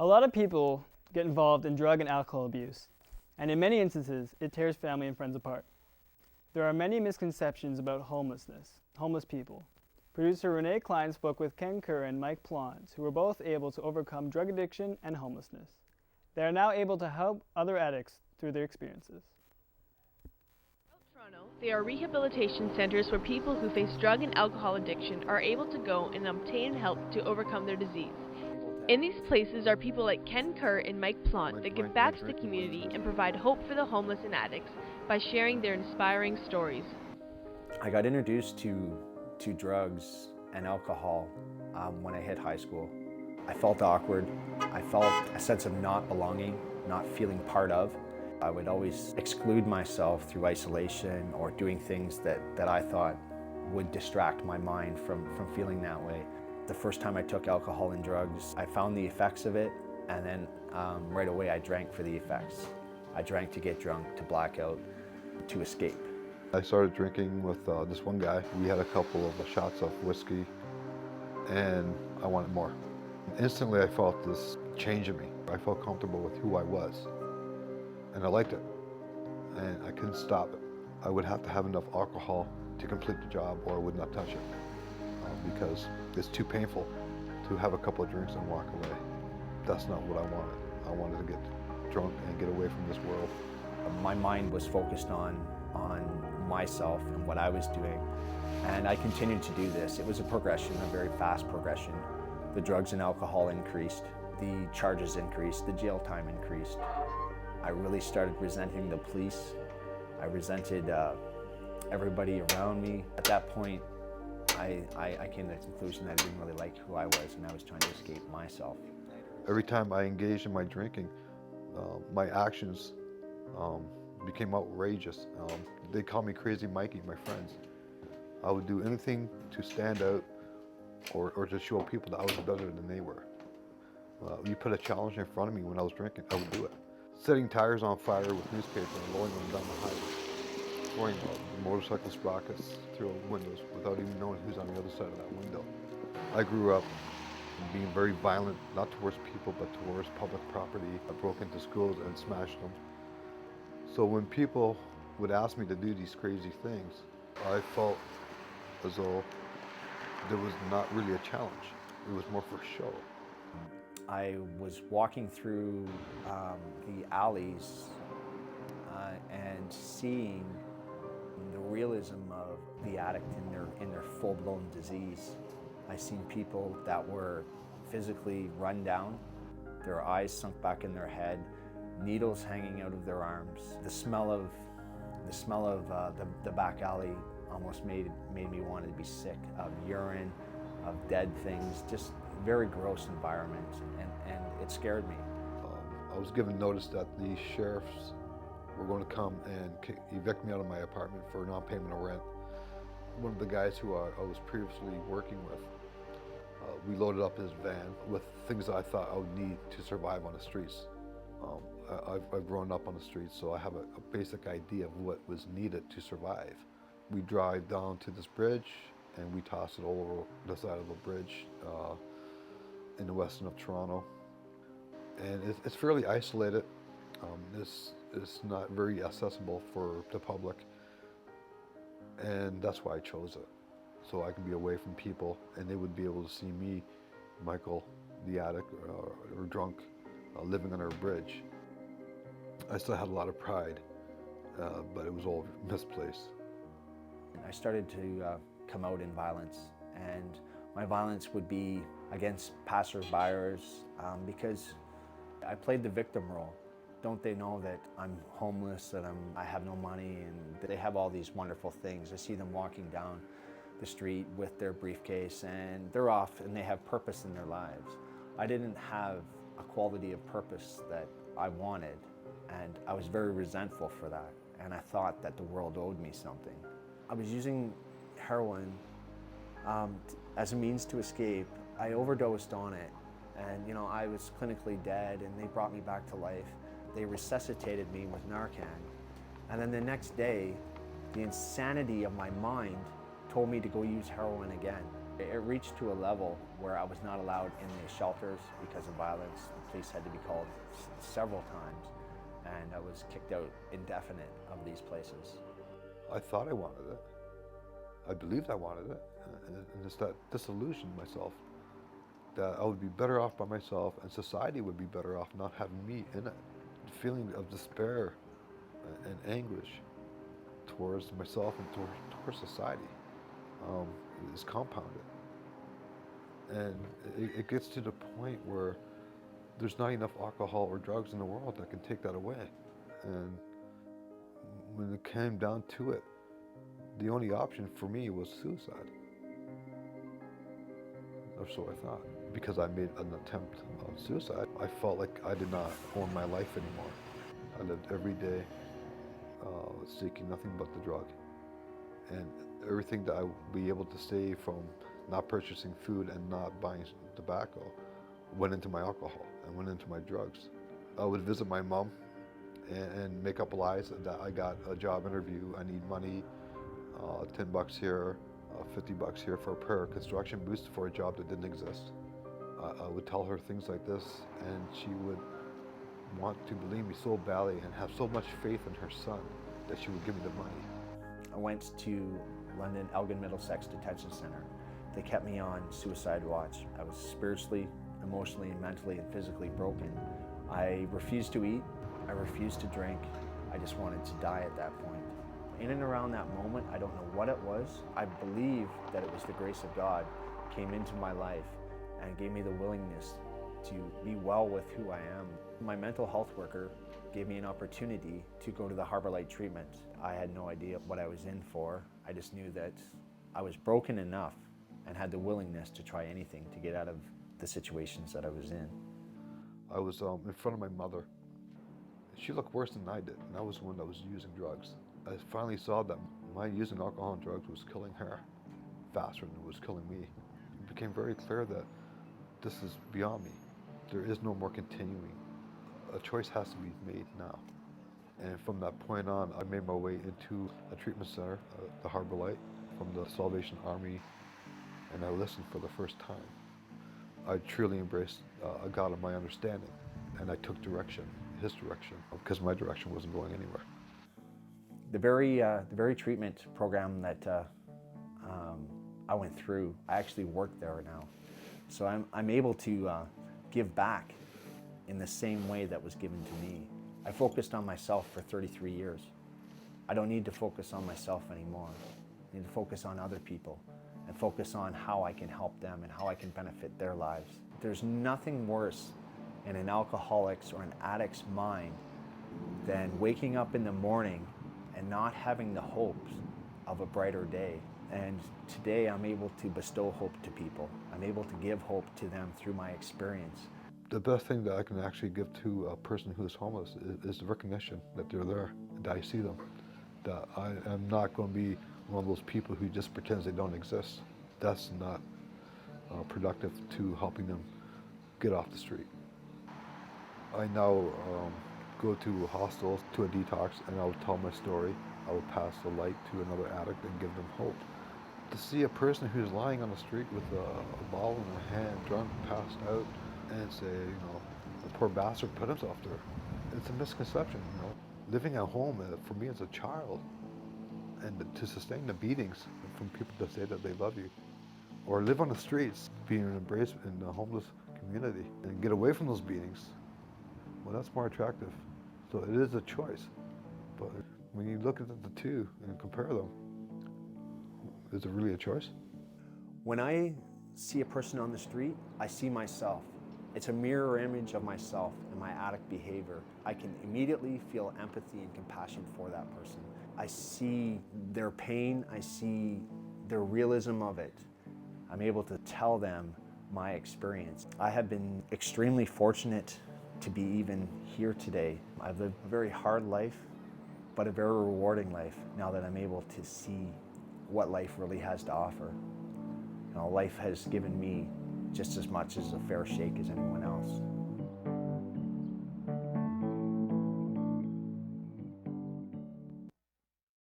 A lot of people get involved in drug and alcohol abuse, and in many instances, it tears family and friends apart. There are many misconceptions about homeless people. Producer Renee Klein spoke with Ken Kerr and Mike Plons, who were both able to overcome drug addiction and homelessness. They are now able to help other addicts through their experiences. Throughout Toronto, there are rehabilitation centers where people who face drug and alcohol addiction are able to go and obtain help to overcome their disease. In these places are people like Ken Kerr and Mike Plant that give back to the community and provide hope for the homeless and addicts by sharing their inspiring stories. I got introduced to drugs and alcohol when I hit high school. I felt awkward. I felt a sense of not belonging, not feeling part of. I would always exclude myself through isolation or doing things that I thought would distract my mind from feeling that way. The first time I took alcohol and drugs, I found the effects of it, and then right away I drank for the effects. I drank to get drunk, to black out, to escape. I started drinking with this one guy. We had a couple of shots of whiskey, and I wanted more. Instantly I felt this change in me. I felt comfortable with who I was, and I liked it, and I couldn't stop it. I would have to have enough alcohol to complete the job, or I would not touch it. Because it's too painful to have a couple of drinks and walk away. That's not what I wanted. I wanted to get drunk and get away from this world. My mind was focused on myself and what I was doing, and I continued to do this. It was a progression, a very fast progression. The drugs and alcohol increased, the charges increased, the jail time increased. I really started resenting the police. I resented everybody around me. At that point, I came to the conclusion that I didn't really like who I was, and I was trying to escape myself. Every time I engaged in my drinking, my actions became outrageous. They called me Crazy Mikey, my friends. I would do anything to stand out or to show people that I was better than they were. You put a challenge in front of me when I was drinking, I would do it. Setting tires on fire with newspaper and rolling them down the highway. Throwing motorcycle sprockets through windows without even knowing who's on the other side of that window. I grew up being very violent, not towards people, but towards public property. I broke into schools and smashed them. So when people would ask me to do these crazy things, I felt as though there was not really a challenge. It was more for show. I was walking through the alleys and seeing the realism of the addict in their full-blown disease. I seen people that were physically run down, their eyes sunk back in their head, needles hanging out of their arms. The smell of the back alley almost made me want to be sick, of urine, of dead things, just very gross environment, and it scared me. I was given notice that the sheriffs were going to come and evict me out of my apartment for non-payment of rent. One of the guys who I was previously working with, we loaded up his van with things that I thought I would need to survive on the streets. I've grown up on the streets, so I have a basic idea of what was needed to survive. We drive down to this bridge and we toss it over the side of the bridge in the western of Toronto. And it's fairly isolated. It's not very accessible for the public, and that's why I chose it. So I can be away from people and they would be able to see me, Michael, the addict or drunk, living under a bridge. I still had a lot of pride, but it was all misplaced. I started to come out in violence, and my violence would be against passerbyers because I played the victim role. Don't they know that I'm homeless, that I have no money, and they have all these wonderful things. I see them walking down the street with their briefcase, and they're off and they have purpose in their lives. I didn't have a quality of purpose that I wanted, and I was very resentful for that, and I thought that the world owed me something. I was using heroin as a means to escape. I overdosed on it, and I was clinically dead, and they brought me back to life. They resuscitated me with Narcan. And then the next day, the insanity of my mind told me to go use heroin again. It reached to a level where I was not allowed in the shelters because of violence. The police had to be called several times, and I was kicked out indefinite of these places. I thought I wanted it. I believed I wanted it, and it's that disillusioned myself that I would be better off by myself and society would be better off not having me in it. The feeling of despair and anguish towards myself and towards society is compounded. And it gets to the point where there's not enough alcohol or drugs in the world that can take that away. And when it came down to it, the only option for me was suicide. Or so I thought. Because I made an attempt on suicide, I felt like I did not own my life anymore. I lived every day seeking nothing but the drug. And everything that I would be able to save from not purchasing food and not buying tobacco went into my alcohol and went into my drugs. I would visit my mom and make up lies that I got a job interview, I need money, $10 here, $50 here for a pair of construction boots for a job that didn't exist. I would tell her things like this, and she would want to believe me so badly and have so much faith in her son that she would give me the money. I went to London Elgin Middlesex Detention Center. They kept me on suicide watch. I was spiritually, emotionally, mentally, and physically broken. I refused to eat. I refused to drink. I just wanted to die at that point. In and around that moment, I don't know what it was. I believe that it was the grace of God came into my life and gave me the willingness to be well with who I am. My mental health worker gave me an opportunity to go to the Harbor Light treatment. I had no idea what I was in for. I just knew that I was broken enough and had the willingness to try anything to get out of the situations that I was in. I was in front of my mother. She looked worse than I did, and I was the one that was using drugs. I finally saw that my using alcohol and drugs was killing her faster than it was killing me. It became very clear that this is beyond me. There is no more continuing. A choice has to be made now. And from that point on, I made my way into a treatment center, the Harbor Light, from the Salvation Army, and I listened for the first time. I truly embraced a God of my understanding, and I took direction, his direction, because my direction wasn't going anywhere. The very treatment program that I went through, I actually work there now. So I'm able to give back in the same way that was given to me. I focused on myself for 33 years. I don't need to focus on myself anymore. I need to focus on other people and focus on how I can help them and how I can benefit their lives. There's nothing worse in an alcoholic's or an addict's mind than waking up in the morning and not having the hopes of a brighter day. And today I'm able to bestow hope to people. I'm able to give hope to them through my experience. The best thing that I can actually give to a person who is homeless is the recognition that they're there, that I see them, that I am not going to be one of those people who just pretends they don't exist. That's not productive to helping them get off the street. I now go to hostels, to a detox, and I will tell my story. I will pass the light to another addict and give them hope. To see a person who's lying on the street with a bottle in her hand, drunk, passed out, and say, the poor bastard put himself there. It's a misconception, Living at home, for me as a child, and to sustain the beatings from people that say that they love you, or live on the streets, being embraced in the homeless community, and get away from those beatings, well, that's more attractive. So it is a choice. But when you look at the two and compare them, is it really a choice? When I see a person on the street, I see myself. It's a mirror image of myself and my addict behavior. I can immediately feel empathy and compassion for that person. I see their pain, I see the realism of it. I'm able to tell them my experience. I have been extremely fortunate to be even here today. I've lived a very hard life, but a very rewarding life now that I'm able to see what life really has to offer. Life has given me just as much as a fair shake as anyone else.